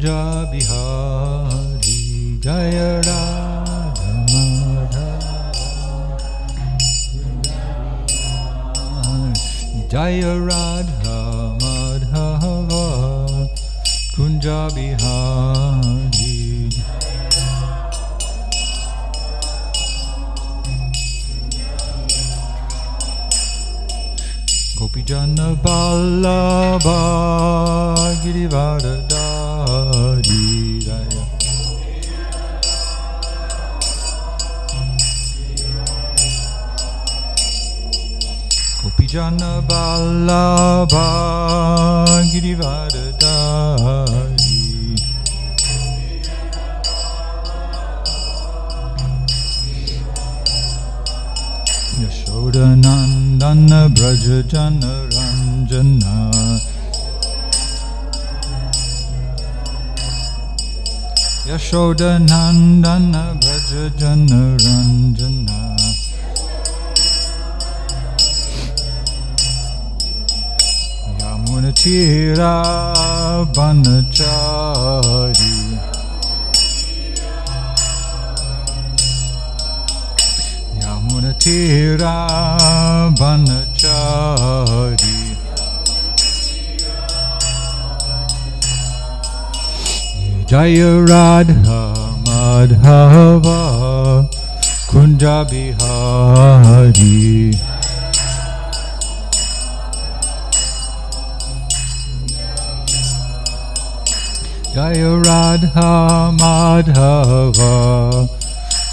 Kunja Bihari Jaya Radha Madhava Jaya Radha Madhava Kunja Bihari Gopijana Vallabha Girivardhari Jaya Gopijana Vallabha Girivardhari Yashodanandana Brajajana Ranjana Yashodanandana Brajajana Ranjana Yamunatira Banachari Yamunatira Banachari Jaya Radha Madhava Kunja Bihari Jaya Radha Madhava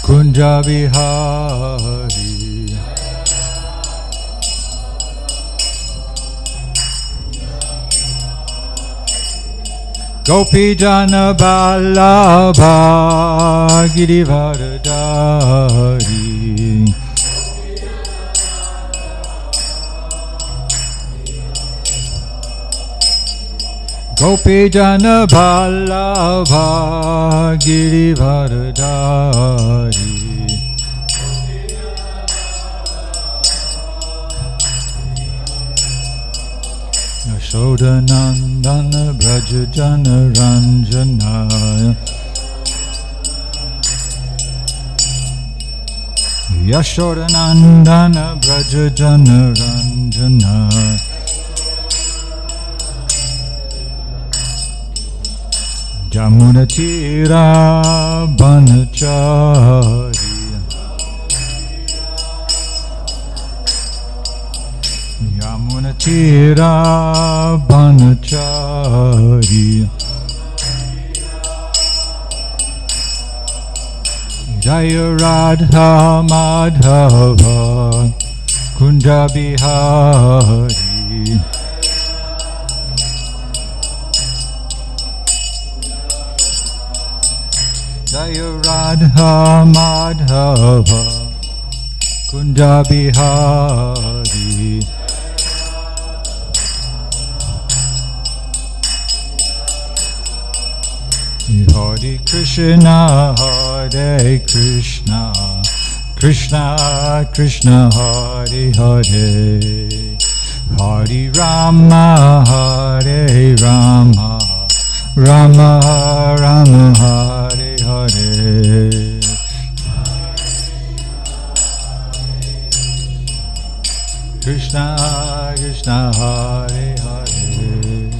Kunja Bihari Gopijana Vallabha Girivardhari Gopijana Vallabha Girivardhari Yashodanandana Brajajana Ranjana Yashodanandana Brajajana Ranjana Jamunatira Banachari Yamunatira Banachari Jaya Radha Madhava Kunja Bihari Jaya Radha Madhava Kunja Bihari Hare Krishna Hare Krishna Krishna Krishna Hare Hare Hare Rama Hare Rama Rama Rama Hare Hare Krishna Krishna Hare Hare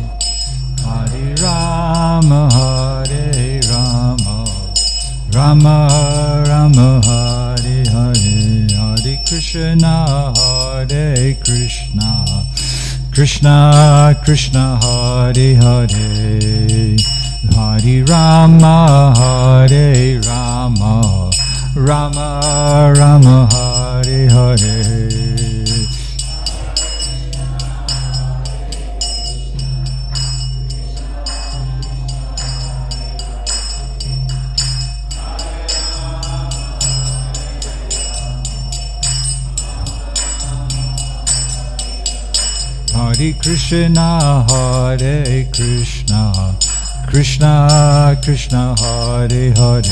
Hare Rama Hare Rama Rama Rama Hare Hare Hare Krishna Hare Krishna Krishna Krishna Hare Hare Hare Rama Hare Rama Rama Rama Hare Hare Hare Krishna Hare Krishna Krishna Krishna Hare Hare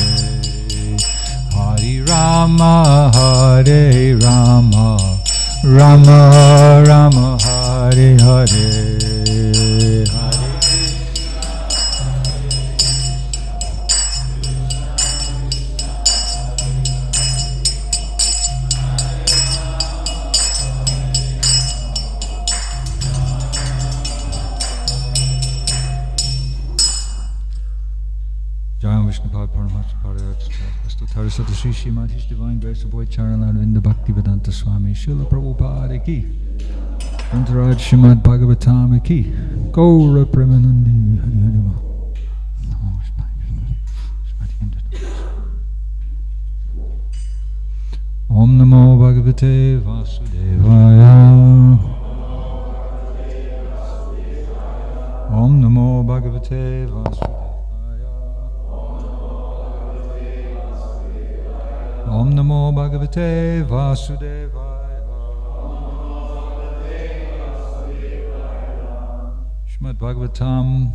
Hare Rama Hare Rama Rama Rama Hare Hare Vaishnava Paramahansa Parayana Sri Srimad His Divine Grace of Boy Charanarvinda Bhaktivedanta Swami Srila Prabhupada ki Antaraj Srimad Bhagavatam ki Gaura Premanandi Hari Hari. Om Namo Bhagavate Vasudevaya. Om Namo Bhagavate Vasudevaya. Om Namo Bhagavate Vasudevaya. Srimad Bhagavatam,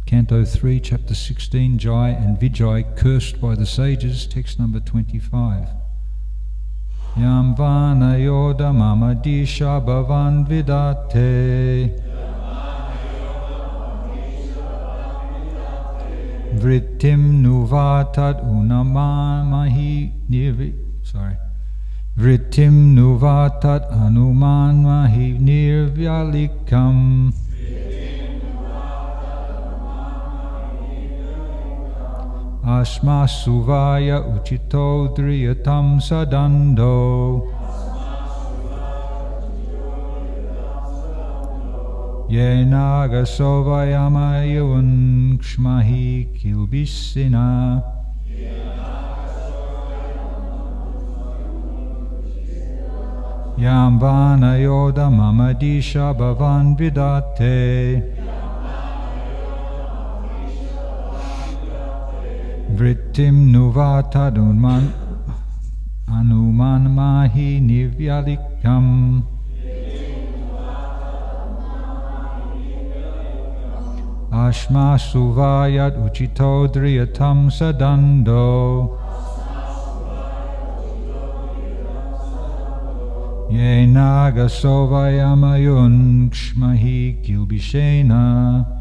Canto 3, Chapter 16, Jai and Vijay cursed by the sages, text number 25. Yam vana yoda mama disha bhavan vidate Vrittim nuvatat unamamahi Vrittim nuvatat anumanmahi nirvyalikam Asma suvaya uchito driyatam sadando Yenaga sovayamayun kshmahi kilbisina Yam vana yoda mamadisha bhavan vidate Vrittim nuvatadunman anuman mahi nivyalikam Ashma suvayat uchito driyatam sadando Yenaga sovayamayun kshmahi kilbishena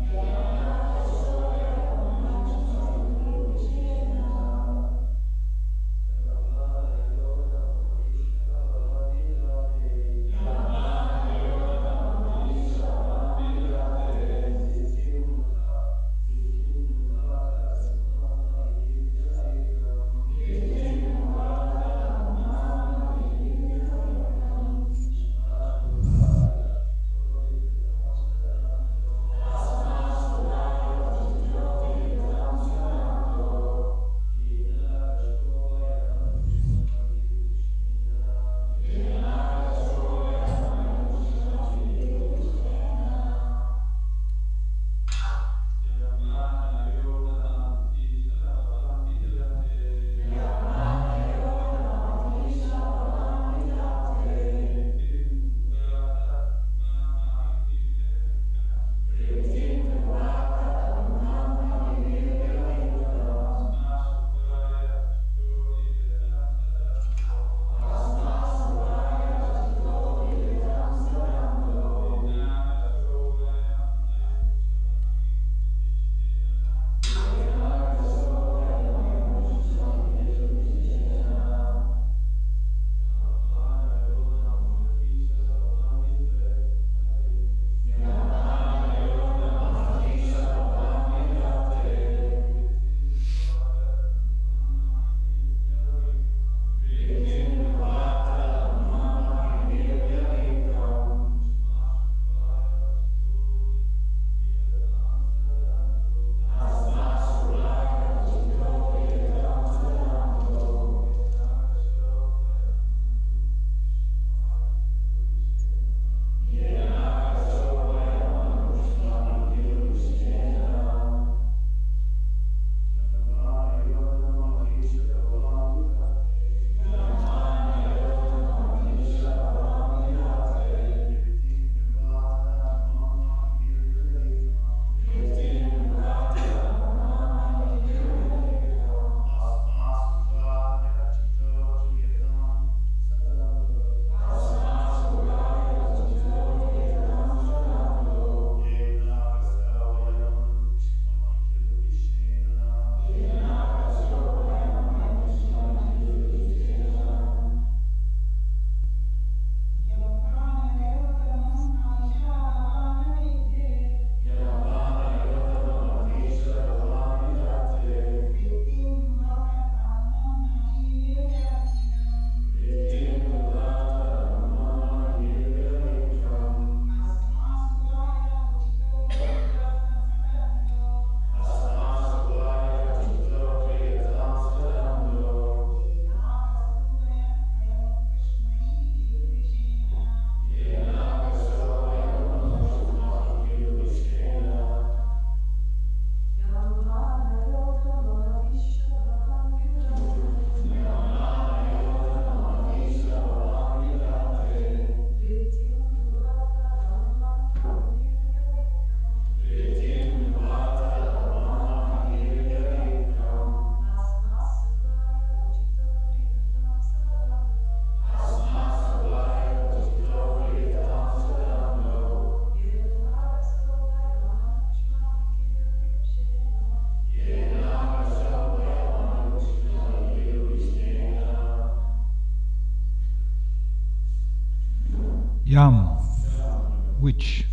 which,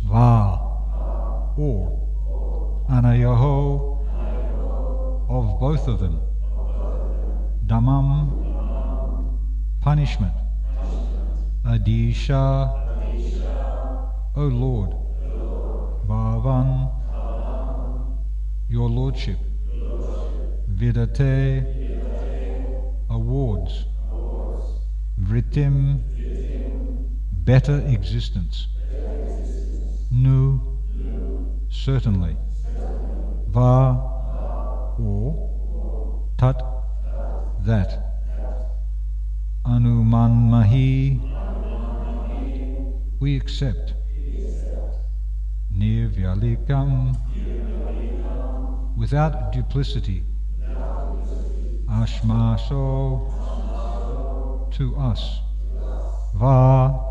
va, or, anayoho, of both of them, dhammam, punishment, adisha, O Lord, bhavan, your lordship, vidate, awards, vritim, better existence, nu, certainly, va, or, tat, that, anumanmahi, we accept, nirvyalikam, without duplicity, ashmaso, to us, va,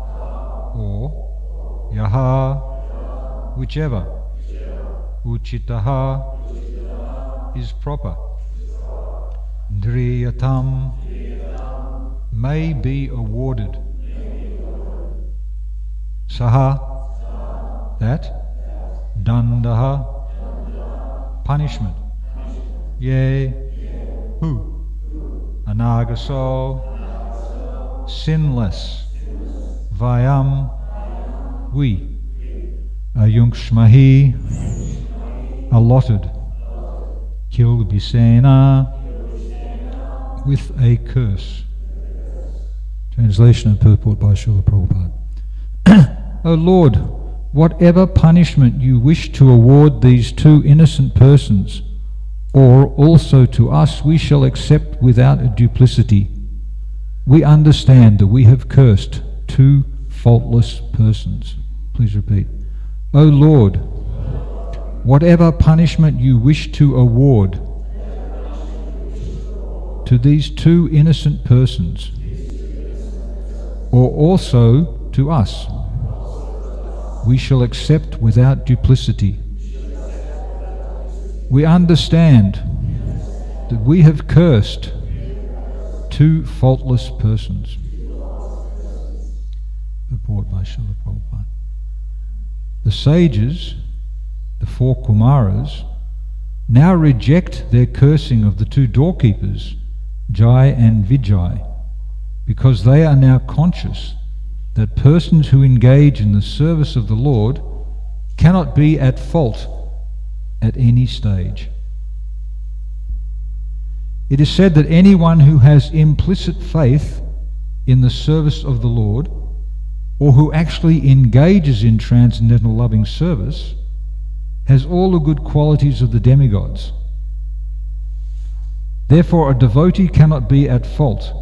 or, yaha, whichever, uchitaha, is proper, driyatam, may be awarded, saha, that, dandaha, punishment, ye, who, anagaso, sinless, vayam, we, ayungshmahi, allotted, kilbisena, with a curse. Translation and purport by Srila Prabhupada. O Lord, whatever punishment you wish to award these two innocent persons, or also to us, we shall accept without a duplicity. We understand that we have cursed two faultless persons. Please repeat. O Lord, whatever punishment you wish to award to these two innocent persons, or also to us, we shall accept without duplicity. We understand that we have cursed two faultless persons. Report by Srila Prabhupada. The sages, the four Kumaras, now reject their cursing of the two doorkeepers, Jai and Vijay, because they are now conscious that persons who engage in the service of the Lord cannot be at fault at any stage. It is said that anyone who has implicit faith in the service of the Lord, or who actually engages in transcendental loving service, has all the good qualities of the demigods. Therefore, a devotee cannot be at fault.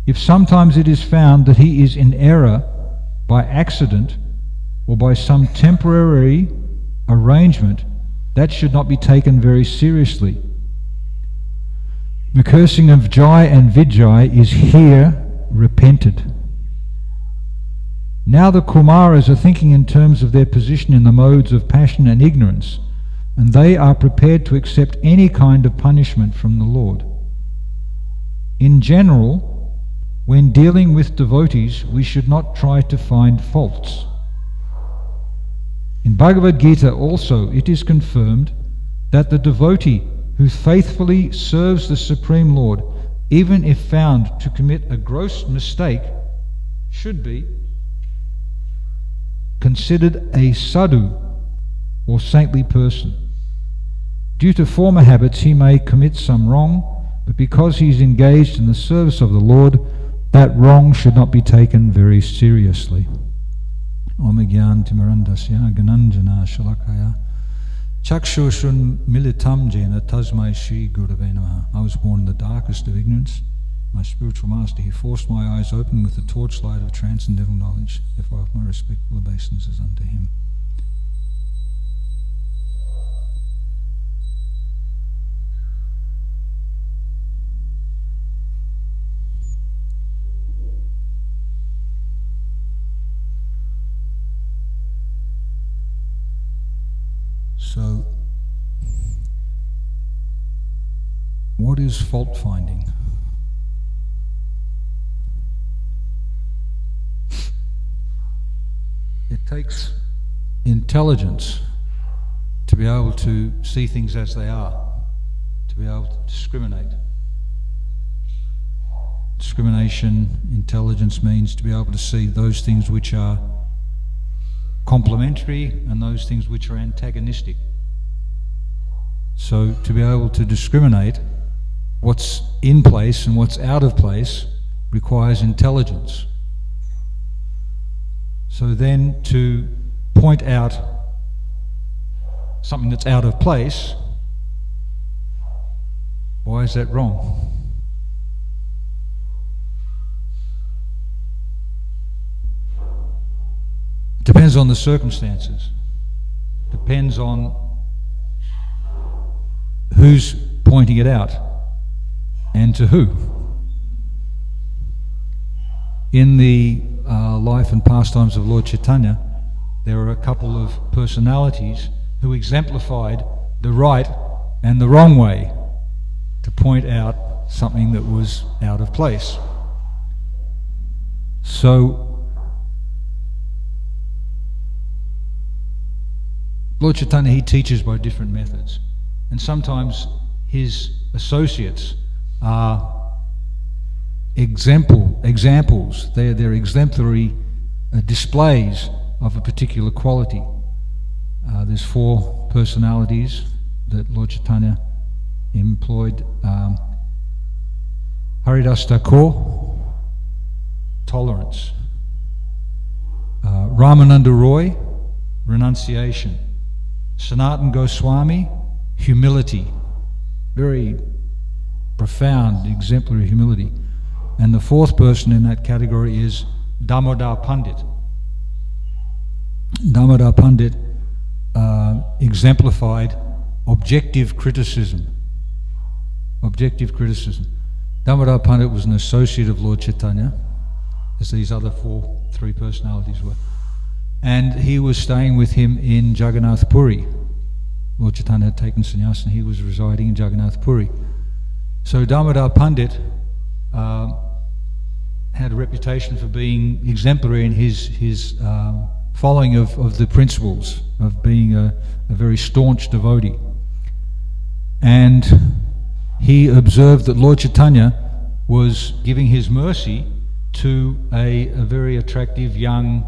If sometimes it is found that he is in error by accident or by some temporary arrangement, that should not be taken very seriously. The cursing of Jai and Vijay is here repented. Now the Kumaras are thinking in terms of their position in the modes of passion and ignorance, and they are prepared to accept any kind of punishment from the Lord. In general, when dealing with devotees, we should not try to find faults. In Bhagavad Gita also, it is confirmed that the devotee who faithfully serves the Supreme Lord, even if found to commit a gross mistake, should be considered a sadhu, or saintly person. Due to former habits, he may commit some wrong, but because he is engaged in the service of the Lord, that wrong should not be taken very seriously. Om Gyan Timarandasya Gananjana Shalakaya Chakshurshun Militam Jena Tasmai Shri Gurave Namaha. I was born in the darkest of ignorance. My spiritual master, he forced my eyes open with the torchlight of transcendental knowledge. Therefore I have my respectful obeisances unto him. So, what is fault finding? takes intelligence to be able to see things as they are, to be able to discriminate. Discrimination, intelligence means to be able to see those things which are complementary and those things which are antagonistic. So to be able to discriminate what's in place and what's out of place requires intelligence. So then to point out something that's out of place, why is that wrong? It depends on the circumstances. Depends on who's pointing it out and to who. In the life and pastimes of Lord Chaitanya, there are a couple of personalities who exemplified the right and the wrong way to point out something that was out of place. So Lord Chaitanya, he teaches by different methods, and sometimes his associates are examples. They're exemplary displays of a particular quality. There's 4 personalities that Lord Chaitanya employed. Haridas Thakur, tolerance. Ramananda Roy, renunciation. Sanatan Goswami, humility. Very profound, exemplary humility. And the 4th person in that category is Damodar Pandit. Damodar Pandit exemplified objective criticism. Objective criticism. Damodar Pandit was an associate of Lord Chaitanya, as these other 3 personalities were. And he was staying with him in Jagannath Puri. Lord Chaitanya had taken sannyas and he was residing in Jagannath Puri. So Damodar Pandit had a reputation for being exemplary in his following of the principles, of being a very staunch devotee. And he observed that Lord Chaitanya was giving his mercy to a very attractive young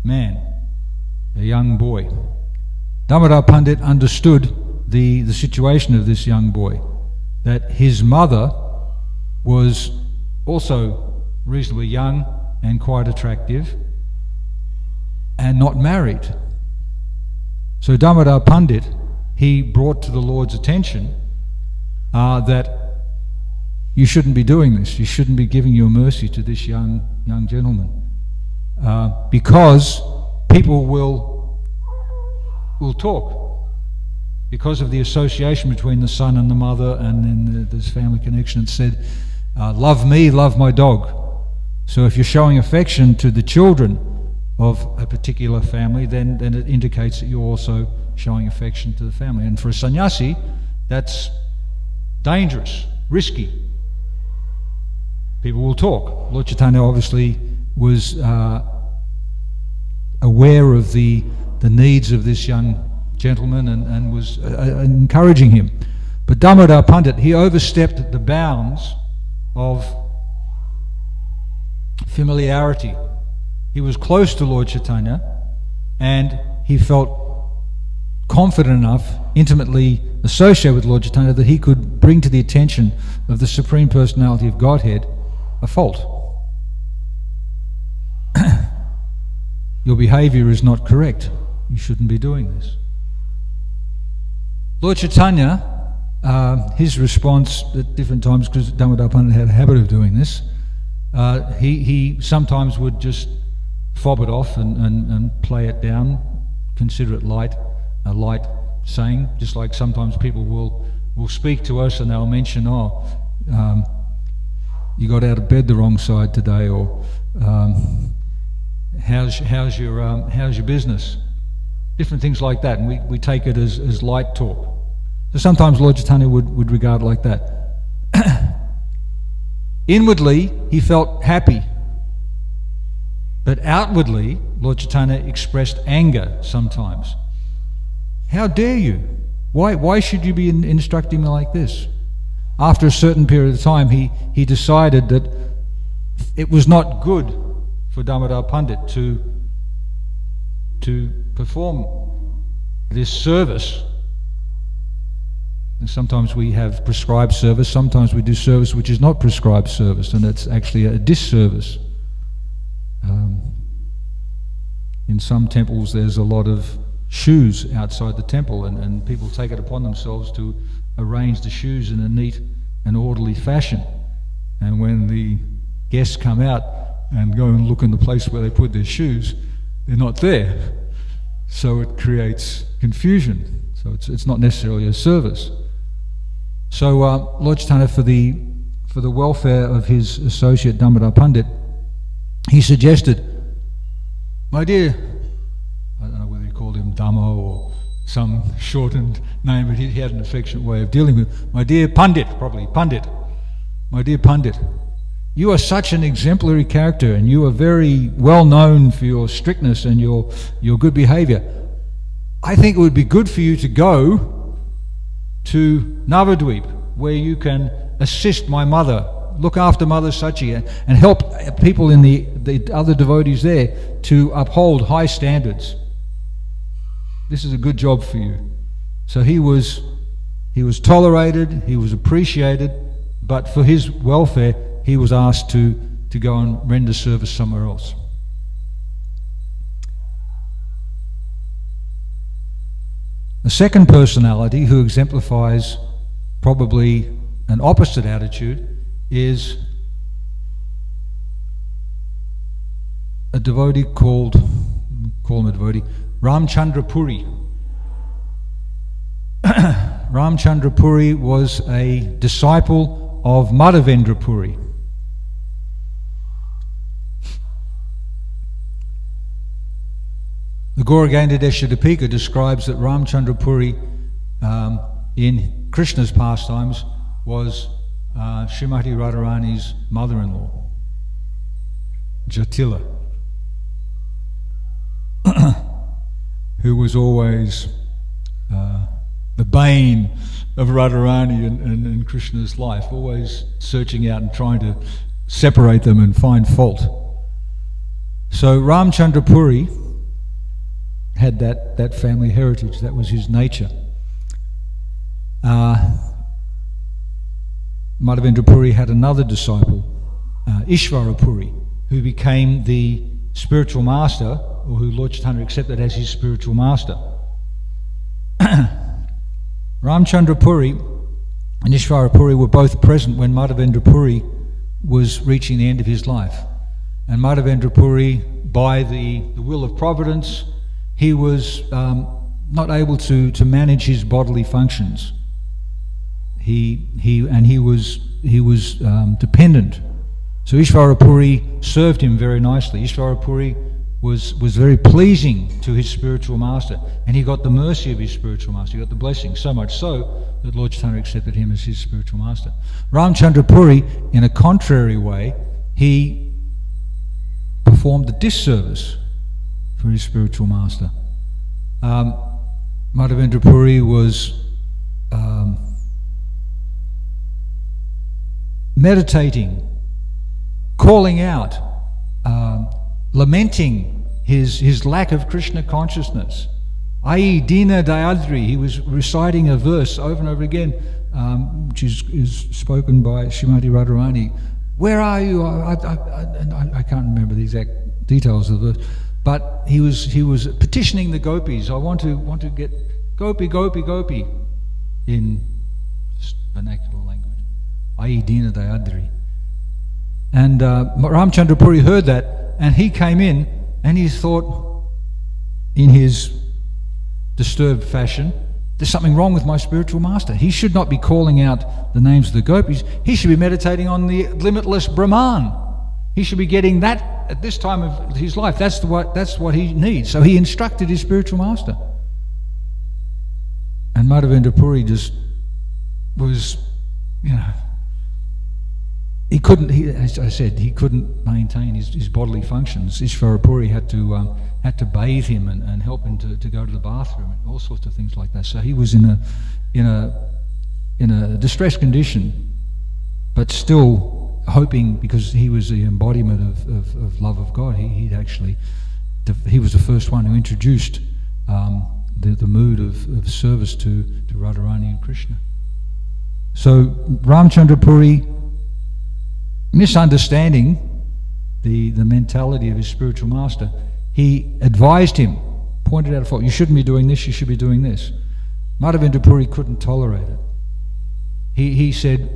man, a young boy. Damodar Pandit understood the situation of this young boy, that his mother was also reasonably young and quite attractive and not married. So Damodar Pandit, he brought to the Lord's attention that you shouldn't be doing this. You shouldn't be giving your mercy to this young gentleman, because people will talk because of the association between the son and the mother, and then this family connection. It said, love me, love my dog. So if you're showing affection to the children of a particular family, then it indicates that you're also showing affection to the family. And for a sannyasi, that's dangerous, risky. People will talk. Lord Chaitanya obviously was aware of the needs of this young gentleman and was encouraging him. But Damodar Pandit, he overstepped the bounds of familiarity. He was close to Lord Chaitanya and he felt confident enough, intimately associated with Lord Chaitanya, that he could bring to the attention of the Supreme Personality of Godhead a fault. Your behavior is not correct. You shouldn't be doing this. Lord Chaitanya, his response at different times, because Damodar Pandit had a habit of doing this, he sometimes would just fob it off and play it down, consider it a light saying, just like sometimes people will speak to us and they'll mention, you got out of bed the wrong side today, or how's your business? Different things like that, and we take it as light talk. So sometimes Lord Chaitanya would regard it like that. Inwardly, he felt happy But outwardly, Lord Chaitanya expressed anger sometimes. How dare you? Why should you be instructing me like this? After a certain period of time, he decided that it was not good for Damodar Pandit to perform this service. And sometimes we have prescribed service, sometimes we do service which is not prescribed service, and it's actually a disservice. In some temples there's a lot of shoes outside the temple, and people take it upon themselves to arrange the shoes in a neat and orderly fashion. And when the guests come out and go and look in the place where they put their shoes, they're not there. So it creates confusion. So it's not necessarily a service. So Lord Chaitanya, for the welfare of his associate Damodar Pandit, he suggested, my dear, I don't know whether he called him Damo or some shortened name, but he had an affectionate way of dealing with, my dear Pandit, probably, Pandit, my dear Pandit, you are such an exemplary character and you are very well known for your strictness and your good behavior. I think it would be good for you to go to Navadvip, where you can assist my mother, look after Mother Sachi, and help people in the other devotees there to uphold high standards. This is a good job for you. So he was tolerated, he was appreciated, but for his welfare he was asked to go and render service somewhere else. The second personality who exemplifies probably an opposite attitude is a devotee call him a devotee, Ramchandra Puri. Ramchandra Puri was a disciple of Madhavendra Puri. The Gauraganda Deshatipika describes that Ramchandra Puri in Krishna's pastimes was Srimati Radharani's mother-in-law, Jatila, who was always the bane of Radharani in Krishna's life, always searching out and trying to separate them and find fault. So Ramchandra Puri had that family heritage, that was his nature. Madhavendra Puri had another disciple, Ishvara Puri, who became the spiritual master, or who Lord Chaitanya accepted as his spiritual master. Ramchandra Puri and Ishvara Puri were both present when Madhavendra Puri was reaching the end of his life. And Madhavendra Puri, by the will of Providence, he was not able to manage his bodily functions. He was dependent. So Ishvara Puri served him very nicely. Ishvara Puri was very pleasing to his spiritual master, and he got the mercy of his spiritual master. He got the blessing, so much so that Lord Chaitanya accepted him as his spiritual master. Ramchandra Puri, in a contrary way, he performed a disservice for his spiritual master. Madhavendra Puri was meditating, calling out, lamenting his lack of Krishna consciousness. Ai Dina Dayadri, he was reciting a verse over and over again, which is spoken by Srimati Radharani. Where are you? I can't remember the exact details of the verse, but he was petitioning the gopis. I want to get gopi, gopi, gopi in vernacular language. Ai Dina Dayadri. And Ramchandra Puri heard that, and he came in and he thought, in his disturbed fashion, there's something wrong with my spiritual master. He should not be calling out the names of the gopis. He should be meditating on the limitless Brahman. He should be getting that at this time of his life. That's what he needs. So he instructed his spiritual master. And Madhavendra Puri just was, he couldn't. As I said, he couldn't maintain his bodily functions. Ishvara Puri had to bathe him and help him to go to the bathroom and all sorts of things like that. So he was in a distressed condition, but still hoping, because he was the embodiment of love of God. He was the first one who introduced the mood of service to Radharani and Krishna. So Ramchandra Puri, misunderstanding the mentality of his spiritual master, he advised him, pointed out a fault. You shouldn't be doing this, you should be doing this. Madhavendra Puri couldn't tolerate it. He said,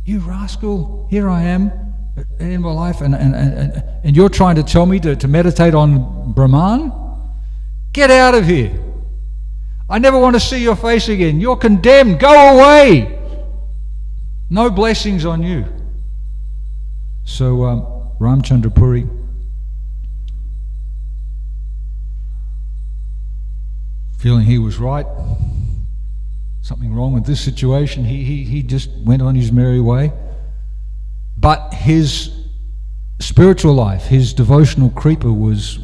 "You rascal, here I am in my life, and you're trying to tell me to meditate on Brahman? Get out of here. I never want to see your face again. You're condemned. Go away. No blessings on you." So Ramchandra Puri feeling he was right, something wrong with this situation, he just went on his merry way. But his spiritual life, his devotional creeper was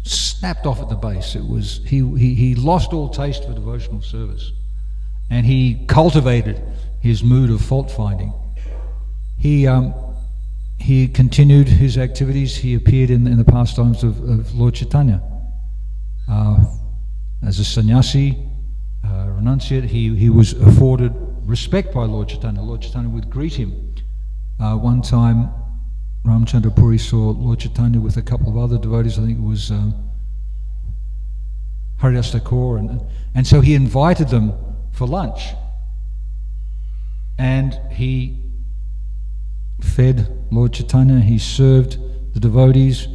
snapped off at the base. It was he lost all taste for devotional service, and he cultivated his mood of fault finding. He continued his activities. He appeared in the pastimes of Lord Chaitanya as a sannyasi, renunciate. He was afforded respect by Lord Chaitanya. Lord Chaitanya would greet him. One time, Ramchandra Puri saw Lord Chaitanya with a couple of other devotees. I think it was Haridas Thakur, and so he invited them for lunch, and he fed Lord Chaitanya, he served the devotees,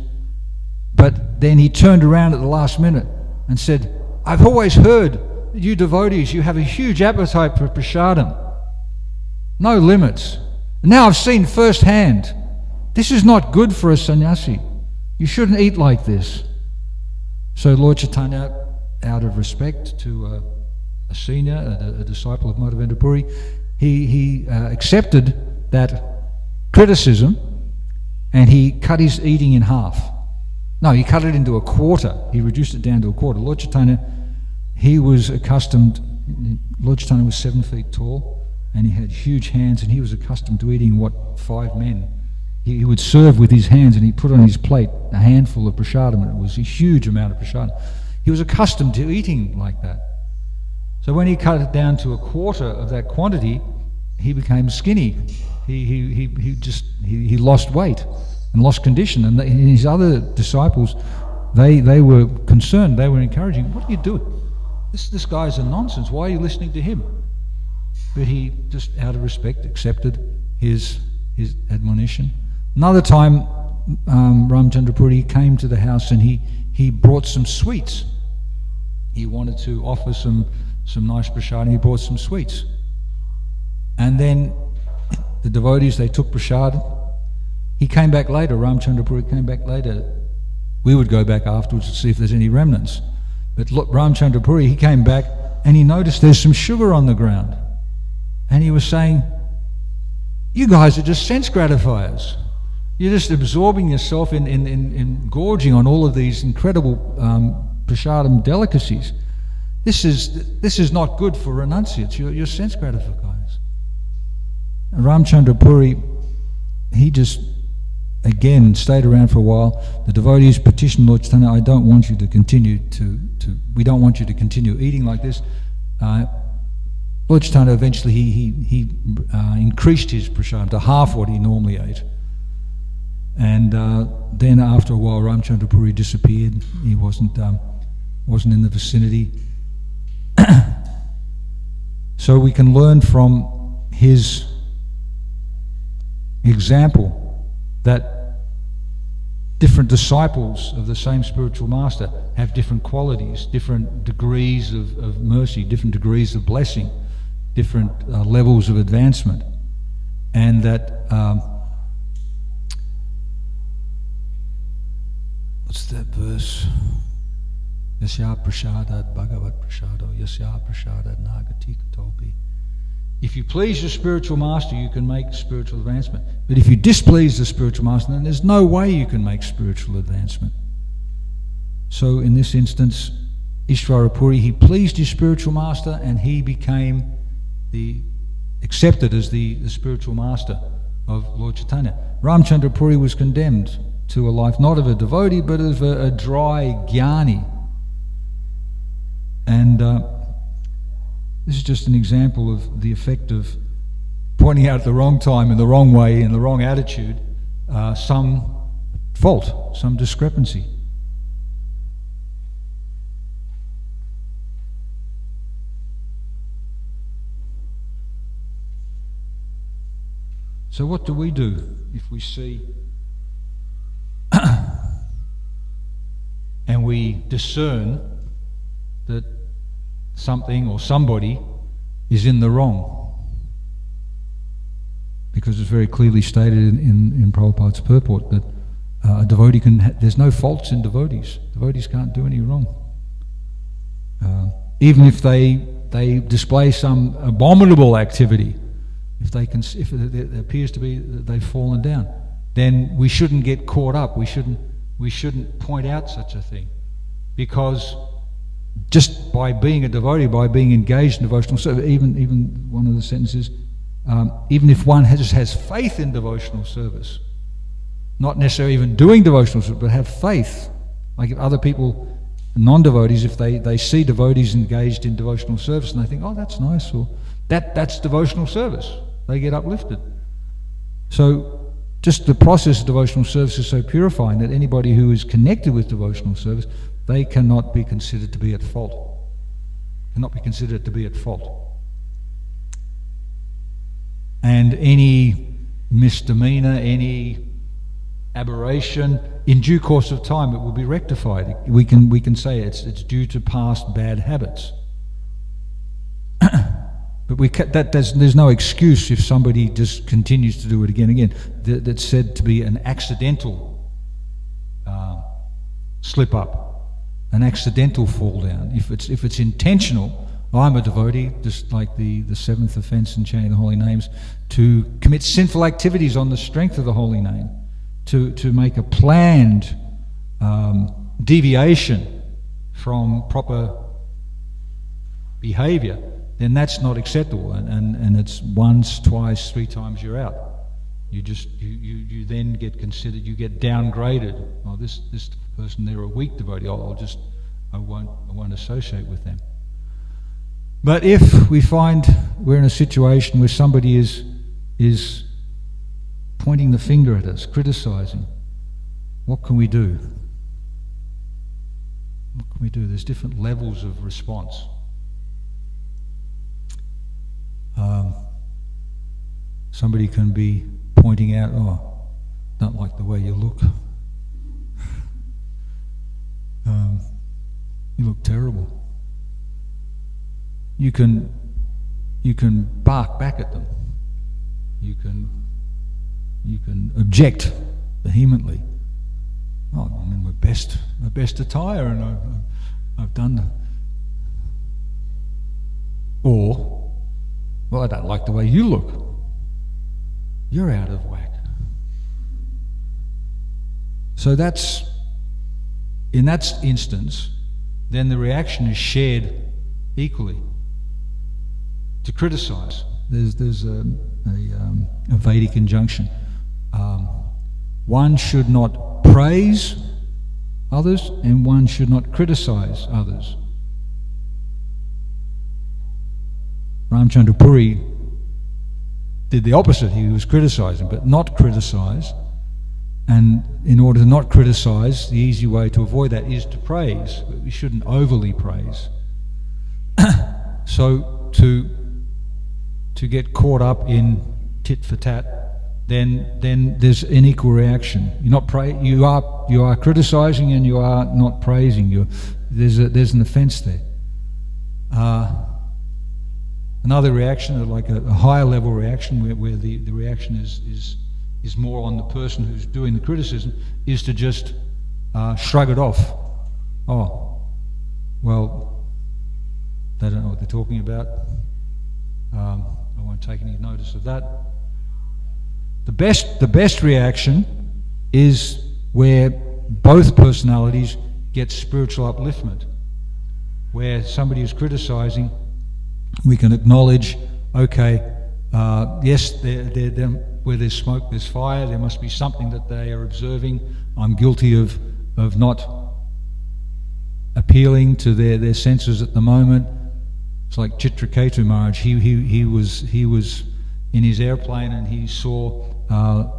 but then he turned around at the last minute and said, "I've always heard that you devotees, you have a huge appetite for prasadam, no limits. Now I've seen firsthand, this is not good for a sannyasi. You shouldn't eat like this." So Lord Chaitanya, out of respect to a senior, a disciple of Madhavendra Puri, he accepted that criticism, and he cut his eating in half. No, he cut it into a quarter. He reduced it down to a quarter. Lord Chaitanya, Lord Chaitanya was 7 feet tall, and he had huge hands, and he was accustomed to eating what 5 men. He would serve with his hands, and he put on his plate a handful of prasadam, and it was a huge amount of prasadam. He was accustomed to eating like that. So when he cut it down to a quarter of that quantity, he became skinny. He lost weight and lost condition, and his other disciples, they were concerned. They were encouraging. "What are you doing? This guy's a nonsense. Why are you listening to him?" But he just, out of respect, accepted his admonition. Another time, Ramchandra Puri came to the house, and he brought some sweets. He wanted to offer some nice prasadam. He brought some sweets, and then the devotees, they took prasadam. He came back later. Ramchandra Puri came back later. We would go back afterwards to see if there's any remnants. But look, Ramchandra Puri, he came back and he noticed there's some sugar on the ground. And he was saying, "You guys are just sense gratifiers. You're just absorbing yourself in gorging on all of these incredible prasadam delicacies. This is not good for renunciates. You're sense gratifiers." And Ramchandra Puri, he just again stayed around for a while. The devotees petitioned Lord Chaitanya, we don't want you to continue eating like this. Lord Chaitanya eventually he increased his prasadam to half what he normally ate. And then after a while, Ramchandra Puri disappeared. He wasn't in the vicinity. So we can learn from his example that different disciples of the same spiritual master have different qualities, different degrees of mercy, different degrees of blessing, different levels of advancement, and that what's that verse? Yasya prasadat bhagavat prasado, yasya prasadat nagati katopi, If you please your spiritual master, you can make spiritual advancement. But if you displease the spiritual master, then there's no way you can make spiritual advancement. So in this instance, Ishvara Puri, he pleased his spiritual master and he became accepted as the spiritual master of Lord Chaitanya. Ramchandra Puri was condemned to a life not of a devotee but of a dry jnani. And this is just an example of the effect of pointing out at the wrong time, in the wrong way, in the wrong attitude, some fault, some discrepancy. So what do we do if we see and we discern that something or somebody is in the wrong? Because it's very clearly stated in Prabhupada's purport that a devotee there's no faults in devotees. Devotees can't do any wrong. Even if they display some abominable activity, if it appears to be that they've fallen down, then we shouldn't get caught up. We shouldn't point out such a thing, because just by being a devotee, by being engaged in devotional service, even one of the sentences, even if one just has faith in devotional service, not necessarily even doing devotional service, but have faith, like if other people, non-devotees, if they see devotees engaged in devotional service and they think, oh, that's nice, or that's devotional service, they get uplifted. So just the process of devotional service is so purifying that anybody who is connected with devotional service, they cannot be considered to be at fault. Cannot be considered to be at fault. And any misdemeanor, any aberration, in due course of time it will be rectified. We can say it's due to past bad habits. But there's no excuse if somebody just continues to do it again and again. That's said to be an accidental slip up, an accidental fall down. If it's intentional, I'm a devotee, just like the seventh offence in chanting the holy names, to commit sinful activities on the strength of the holy name, to make a planned deviation from proper behaviour, then that's not acceptable, and it's once, twice, 3 times you're out. You then get considered, you get downgraded. Oh, this person, they're a weak devotee. I won't associate with them. But if we find we're in a situation where somebody is pointing the finger at us, criticizing, what can we do? What can we do? There's different levels of response. Somebody can be pointing out, oh, don't like the way you look. You look terrible. You can bark back at them. You can object vehemently. Oh, I'm in my best attire, and I've done the. Or, well, I don't like the way you look. You're out of whack. So in that instance, then the reaction is shared equally. To criticize, there's a Vedic injunction. One should not praise others, and one should not criticize others. Ramchandra Puri did the opposite. He was criticizing, but not criticize. And in order to not criticize, the easy way to avoid that is to praise. But we shouldn't overly praise. So to get caught up in tit for tat, then there's an equal reaction. You are criticizing and you are not praising. There's an offence there. Another reaction, like a higher level reaction, where the reaction is more on the person who's doing the criticism, is to just shrug it off. Oh, well, they don't know what they're talking about. won't take any notice of that. The best reaction is where both personalities get spiritual upliftment. Where somebody is criticizing, we can acknowledge, okay, yes, where there's smoke, there's fire. There must be something that they are observing. I'm guilty of not appealing to their senses at the moment. It's like Chitraketu Maharaj. He was in his airplane and he saw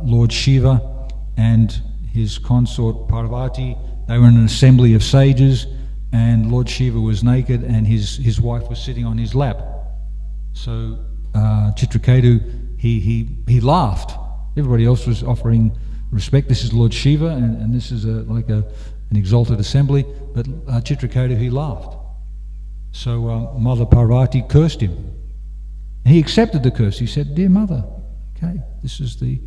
Lord Shiva and his consort Parvati. They were in an assembly of sages, and Lord Shiva was naked and his wife was sitting on his lap. So Chitraketu, he laughed. Everybody else was offering respect. This is Lord Shiva, and this is an exalted assembly. But Chitraketu, he laughed. So Mother Parvati cursed him. And he accepted the curse. He said, "Dear Mother, okay, this is the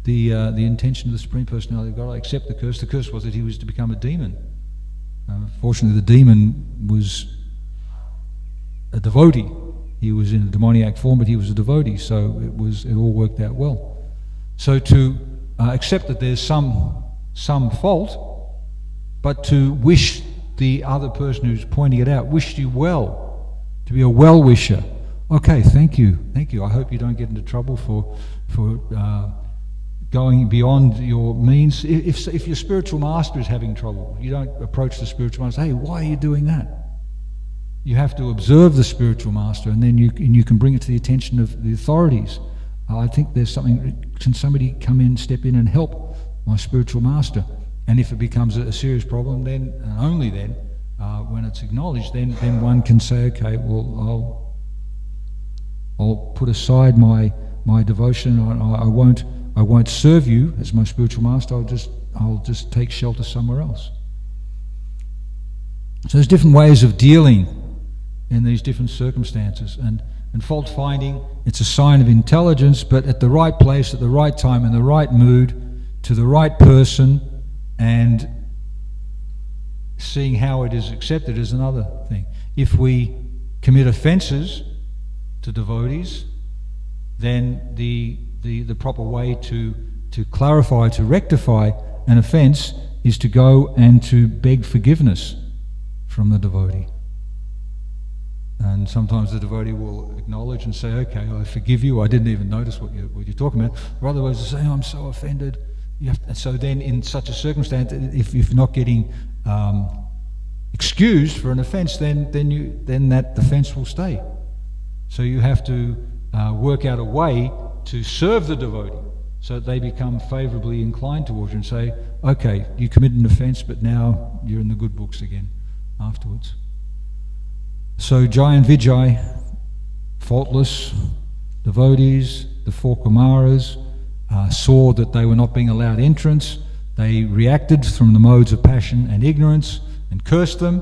intention of the Supreme Personality of God. I accept the curse." The curse was that he was to become a demon. Fortunately, the demon was a devotee. He was in a demoniac form, but he was a devotee, so it all worked out well. So to accept that there's some fault, but to wish the other person who's pointing it out, wish you well, to be a well-wisher. Okay, thank you. I hope you don't get into trouble for going beyond your means. If your spiritual master is having trouble, you don't approach the spiritual master, "Hey, why are you doing that?" You have to observe the spiritual master, and then you can bring it to the attention of the authorities. I think there's something. Can somebody come in, step in, and help my spiritual master? And if it becomes a serious problem, then and only then, when it's acknowledged, then one can say, "Okay, well, I'll put aside my devotion. I won't serve you as my spiritual master. I'll just take shelter somewhere else." So there's different ways of dealing in these different circumstances, and fault finding, it's a sign of intelligence, but at the right place, at the right time, in the right mood, to the right person, and seeing how it is accepted is another thing. If we commit offences to devotees, then the proper way to clarify, to rectify an offence is to go and to beg forgiveness from the devotee. And sometimes the devotee will acknowledge and say, "Okay, I forgive you. I didn't even notice what you're talking about." Or otherwise, they say, "Oh, I'm so offended." And so then, in such a circumstance, if you're not getting excused for an offence, then that offence will stay. So you have to work out a way to serve the devotee so that they become favourably inclined towards you and say, "Okay, you committed an offence, but now you're in the good books again afterwards." So Jai and Vijay, faultless devotees, the four Kumaras, saw that they were not being allowed entrance. They reacted from the modes of passion and ignorance and cursed them.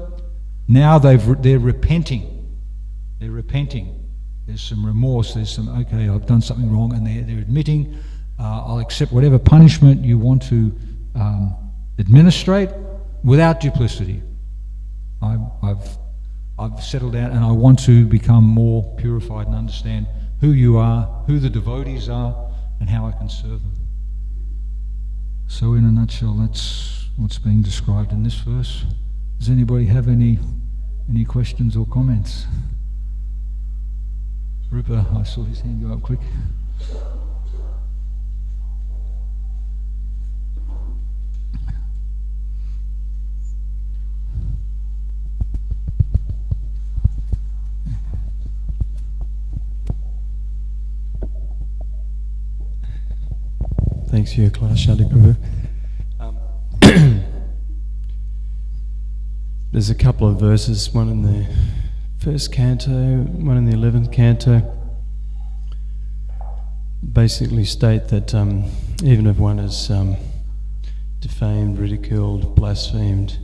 Now they're repenting. They're repenting. There's some remorse. There's some, okay, I've done something wrong, and they're admitting, I'll accept whatever punishment you want to administrate without duplicity. I've settled down, and I want to become more purified and understand who you are, who the devotees are, and how I can serve them. So in a nutshell, that's what's being described in this verse. Does anybody have any questions or comments? Rupa, I saw his hand go up quick. Thanks for your class, Shanti Prabhu. There's a couple of verses, one in the first canto, one in the 11th canto, basically state that even if one is defamed, ridiculed, blasphemed,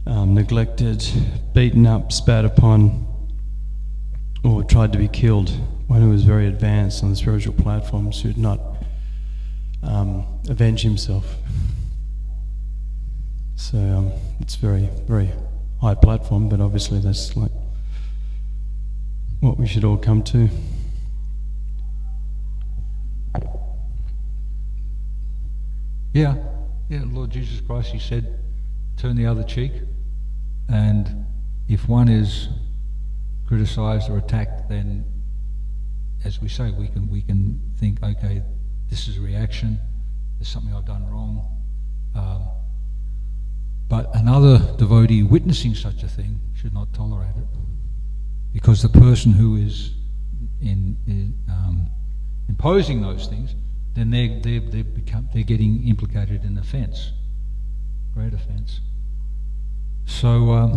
neglected, beaten up, spat upon, or tried to be killed, one who is very advanced on the spiritual platform should not avenge himself. So it's very, very high platform, but obviously that's like what we should all come to. Yeah, Lord Jesus Christ, he said, turn the other cheek, and if one is criticised or attacked, then, as we say, we can think, okay, this is a reaction, there's something I've done wrong. But another devotee witnessing such a thing should not tolerate it, because the person who is imposing those things, then they're getting implicated in offence, great offence. So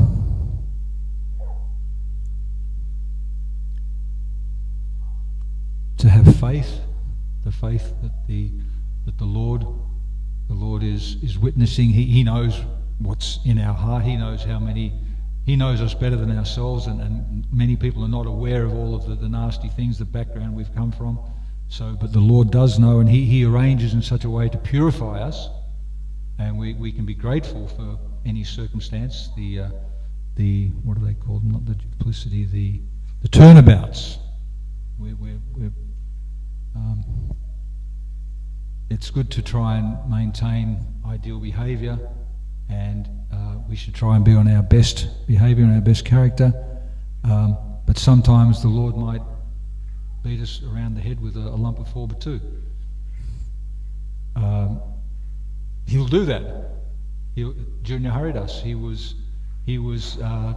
to have faith, the faith that the Lord is witnessing. He knows what's in our heart. He knows He knows us better than ourselves, and many people are not aware of all of the nasty things, the background we've come from. So, but the Lord does know, and He arranges in such a way to purify us, and we can be grateful for any circumstance. The what are they called? Not the duplicity, the turnabouts. It's good to try and maintain ideal behaviour, and we should try and be on our best behaviour and our best character. But sometimes the Lord might beat us around the head with a lump of 4x2. He'll do that. During Haridas, he was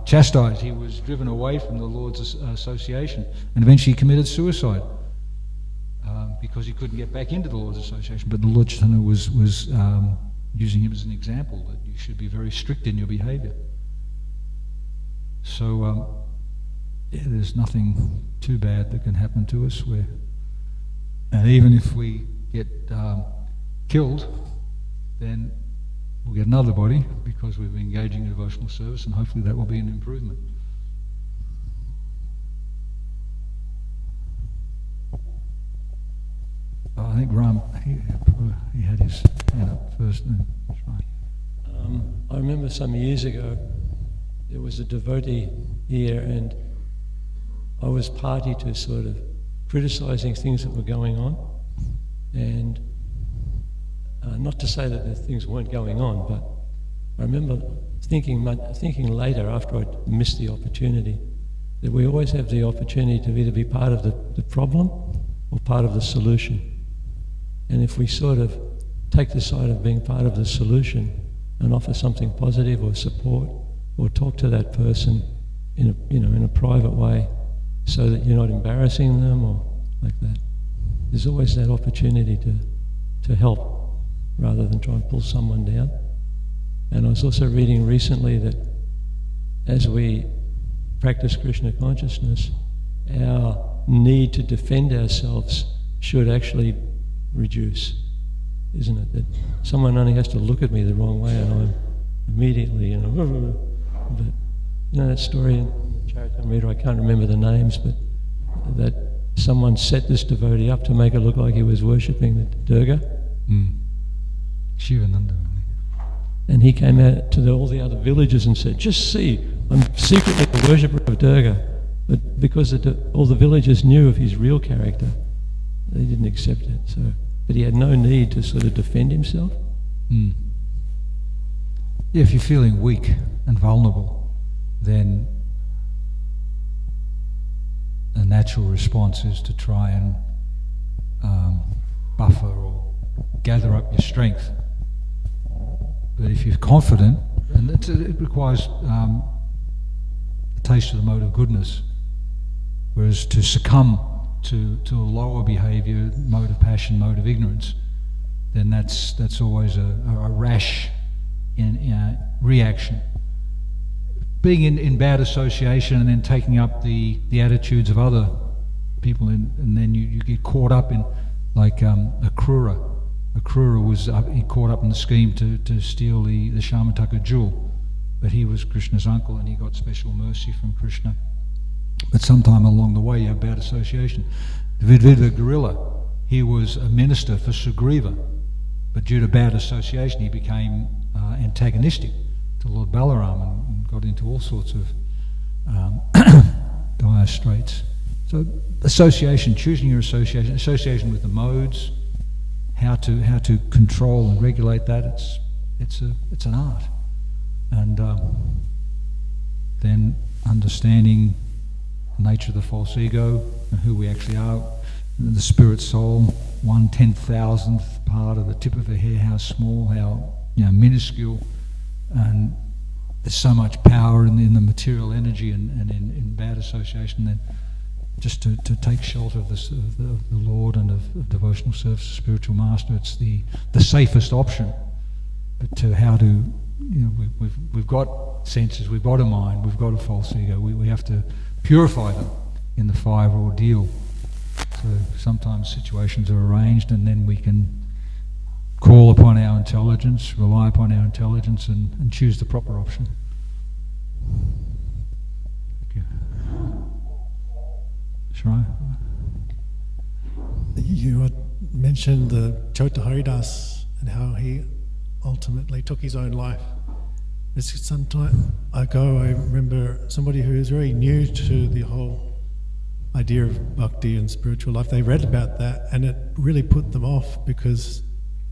chastised. He was driven away from the Lord's association, and eventually he committed suicide because he couldn't get back into the Lord's association. But the Lord Chaitanya was using him as an example that you should be very strict in your behaviour. So there's nothing too bad that can happen to us. And even if we get killed, then we'll get another body because we've been engaging in devotional service, and hopefully that will be an improvement. I think Ram, he had his hand up first. I remember some years ago, there was a devotee here, and I was party to sort of criticising things that were going on, and not to say that the things weren't going on, but I remember thinking later, after I'd missed the opportunity, that we always have the opportunity to either be part of the problem or part of the solution. And if we sort of take the side of being part of the solution and offer something positive or support, or talk to that person in a private way, so that you're not embarrassing them or like that, there's always that opportunity to help rather than try and pull someone down. And I was also reading recently that as we practice Krishna consciousness, our need to defend ourselves should actually reduce, isn't it? That someone only has to look at me the wrong way and I'm immediately, but that story in Charitamrita, I can't remember the names, but that someone set this devotee up to make it look like he was worshipping the Durga. Shivananda. And he came out to all the other villages and said, just see, I'm secretly a worshipper of Durga. But because all the villagers knew of his real character, they didn't accept it. So, but he had no need to sort of defend himself. Yeah, if you're feeling weak and vulnerable, then a natural response is to try and buffer or gather up your strength. But if you're confident, and it requires a taste of the mode of goodness, whereas to succumb to a lower behaviour, mode of passion, mode of ignorance, then that's always a rash reaction. Being in bad association and then taking up the attitudes of other people, and then you get caught up in, like Akrura. Akrura was he caught up in the scheme to steal the Shamataka jewel, but he was Krishna's uncle and he got special mercy from Krishna. But sometime along the way you have bad association. The Vidvida gorilla, he was a minister for Sugriva, but due to bad association he became antagonistic to Lord Balaram and got into all sorts of dire straits. So association, choosing your association with the modes, how to control and regulate that. It's an art, and then understanding the nature of the false ego and who we actually are, the spirit soul, 1/10,000th part of the tip of a hair, how small, how minuscule, and there's so much power in the material energy and in bad association. Then just to take shelter of the Lord and of devotional service, spiritual master, it's the safest option. But to how to, we've got senses, we've got a mind, we've got a false ego. We have to purify them in the fire ordeal. So sometimes situations are arranged, and then we can call upon our intelligence, rely upon our intelligence, and choose the proper option. Thank you. Shrai? You had mentioned the Chota Haridas and how he ultimately took his own life. Some time ago, I remember somebody who was very new to the whole idea of bhakti and spiritual life. They read about that, and it really put them off because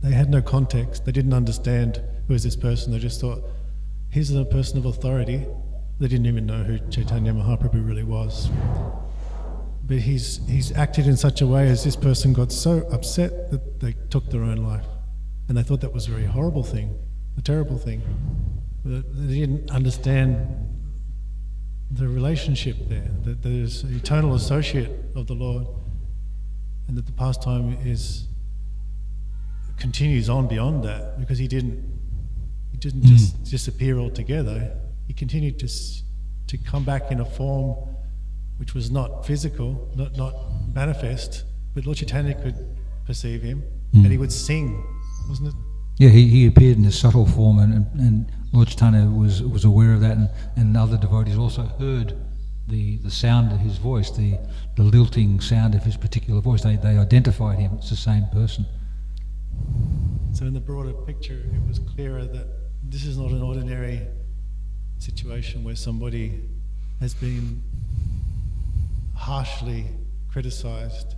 they had no context. They didn't understand who is this person. They just thought, he's a person of authority. They didn't even know who Chaitanya Mahaprabhu really was. But he's acted in such a way as this person got so upset that they took their own life. And they thought that was a very horrible thing, a terrible thing. But they didn't understand the relationship there, that there's an eternal associate of the Lord, and that the pastime continues on beyond that, because he didn't just disappear altogether. He continued to come back in a form which was not physical, not manifest, but Lord Chaitanya could perceive him, and he would sing, wasn't it? Yeah, he appeared in a subtle form, and Lord Chaitanya was aware of that, and other devotees also heard the sound of his voice, the lilting sound of his particular voice. They identified him. It's the same person. So in the broader picture, it was clearer that this is not an ordinary situation where somebody has been harshly criticized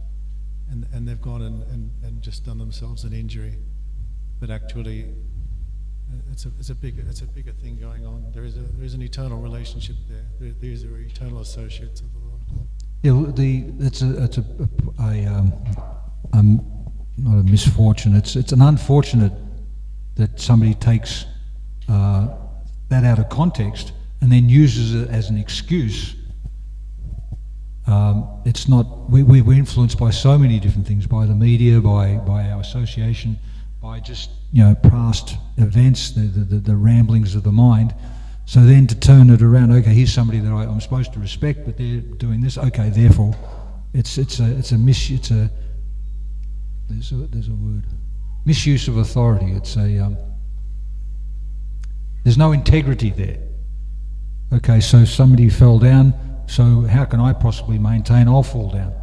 and they've gone and just done themselves an injury. But actually, it's a bigger thing going on. There is an eternal relationship there. These are eternal associates of the Lord. Yeah, not a misfortune. It's an unfortunate that somebody takes that out of context and then uses it as an excuse. It's not. We're influenced by so many different things, by the media, by our association, by just past events, the ramblings of the mind. So then to turn it around, okay, here's somebody that I'm supposed to respect, but they're doing this. Okay, therefore, there's a word, misuse of authority. There's no integrity there. Okay, so somebody fell down. So how can I possibly maintain? I'll fall down.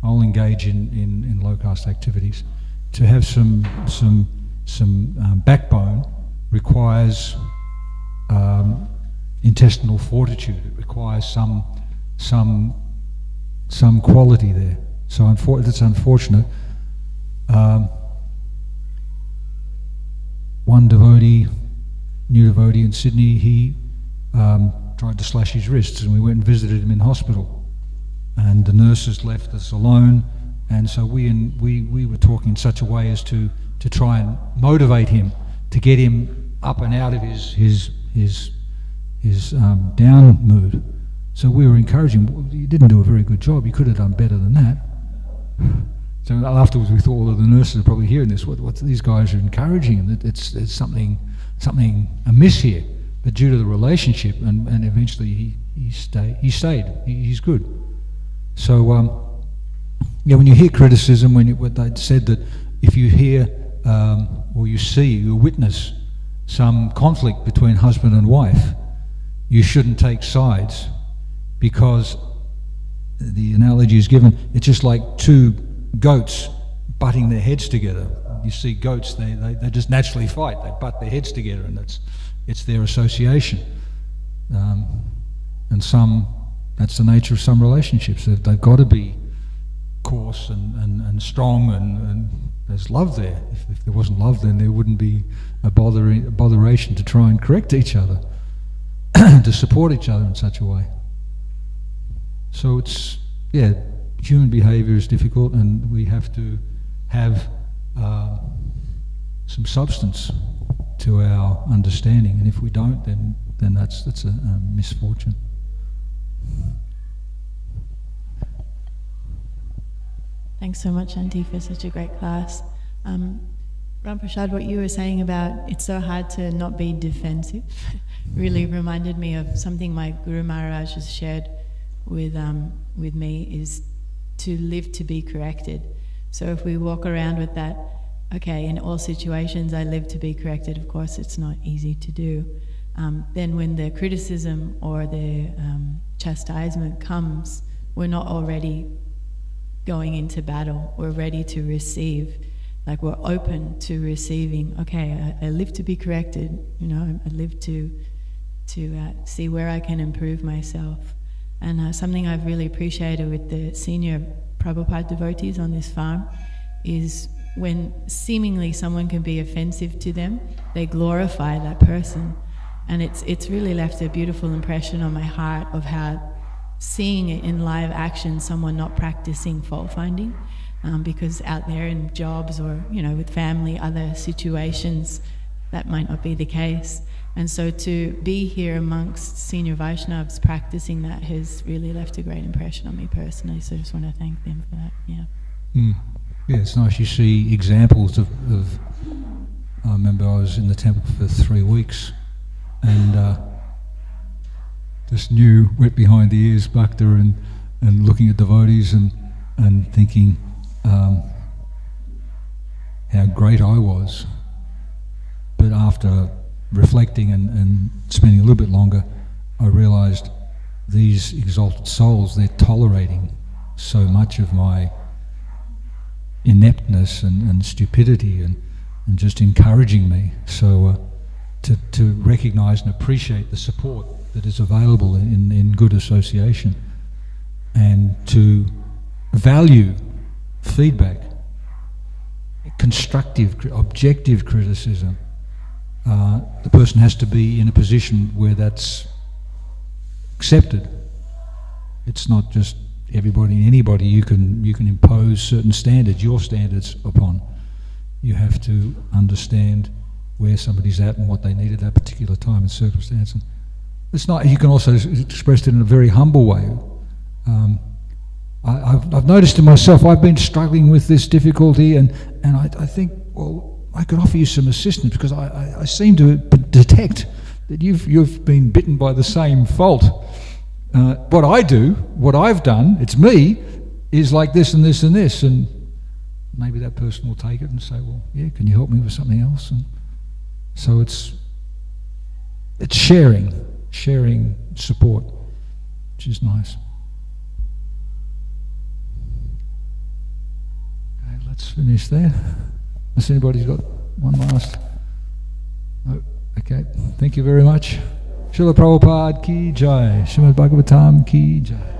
I'll engage in low caste activities. To have some backbone requires intestinal fortitude. It requires some quality there. So that's unfortunate. One new devotee in Sydney, he tried to slash his wrists, and we went and visited him in hospital. And the nurses left us alone, and so we were talking in such a way as to try and motivate him, to get him up and out of his down mood. So we were encouraging him. You didn't do a very good job. You could have done better than that. So afterwards, we thought, well, the nurses are probably hearing this. What these guys are encouraging him? It's something amiss here. But due to the relationship, and eventually he stayed. He's good. So when you hear criticism, when they said that if you hear or you see, you witness some conflict between husband and wife, you shouldn't take sides, because the analogy is given. It's just like two goats butting their heads together. You see goats, they just naturally fight. They butt their heads together, and it's their association. And some that's the nature of some relationships. They've got to be coarse and strong, and there's love there. If there wasn't love, then there wouldn't be a botheration to try and correct each other, to support each other in such a way. So it's, human behaviour is difficult, and we have to have some substance to our understanding, and if we don't, then that's a misfortune. Thanks so much, Shanti, for such a great class. Ramprasad, what you were saying about it's so hard to not be defensive really reminded me of something my Guru Maharaj has shared with me, is to live to be corrected. So if we walk around with that, okay, in all situations I live to be corrected, of course it's not easy to do. Then when the criticism or the chastisement comes, we're not already going into battle. We're ready to receive. Like, we're open to receiving. Okay, I live to be corrected. I live to see where I can improve myself. And something I've really appreciated with the senior Prabhupada devotees on this farm is when seemingly someone can be offensive to them, they glorify that person. And it's really left a beautiful impression on my heart of how seeing it in live action, someone not practicing fault finding, because out there in jobs or with family, other situations, that might not be the case. And so to be here amongst senior Vaishnavas practicing that has really left a great impression on me personally. So I just want to thank them for that. Yeah, it's nice. You see examples of I remember I was in the temple for 3 weeks, and just knew, wet behind the ears, bhakta, and looking at devotees and thinking how great I was. But after reflecting and spending a little bit longer, I realised these exalted souls, they're tolerating so much of my ineptness and stupidity and just encouraging me. So to recognise and appreciate the support that is available in good association, and to value feedback, constructive, objective criticism. The person has to be in a position where that's accepted. It's not just anybody you can impose certain standards, your standards upon. You have to understand where somebody's at and what they need at that particular time and circumstance. And it's not. You can also express it in a very humble way. I've noticed in myself, I've been struggling with this difficulty, and I think, well, I could offer you some assistance because I seem to detect that you've been bitten by the same fault. What I've done, it's me, is like this and this and this, and maybe that person will take it and say, well, yeah, can you help me with something else? And so it's sharing support, which is nice. Okay, let's finish there. Unless anybody's got one last. Oh, okay, thank you very much. Srila Prabhupada ki jai. Srimad Bhagavatam ki jai.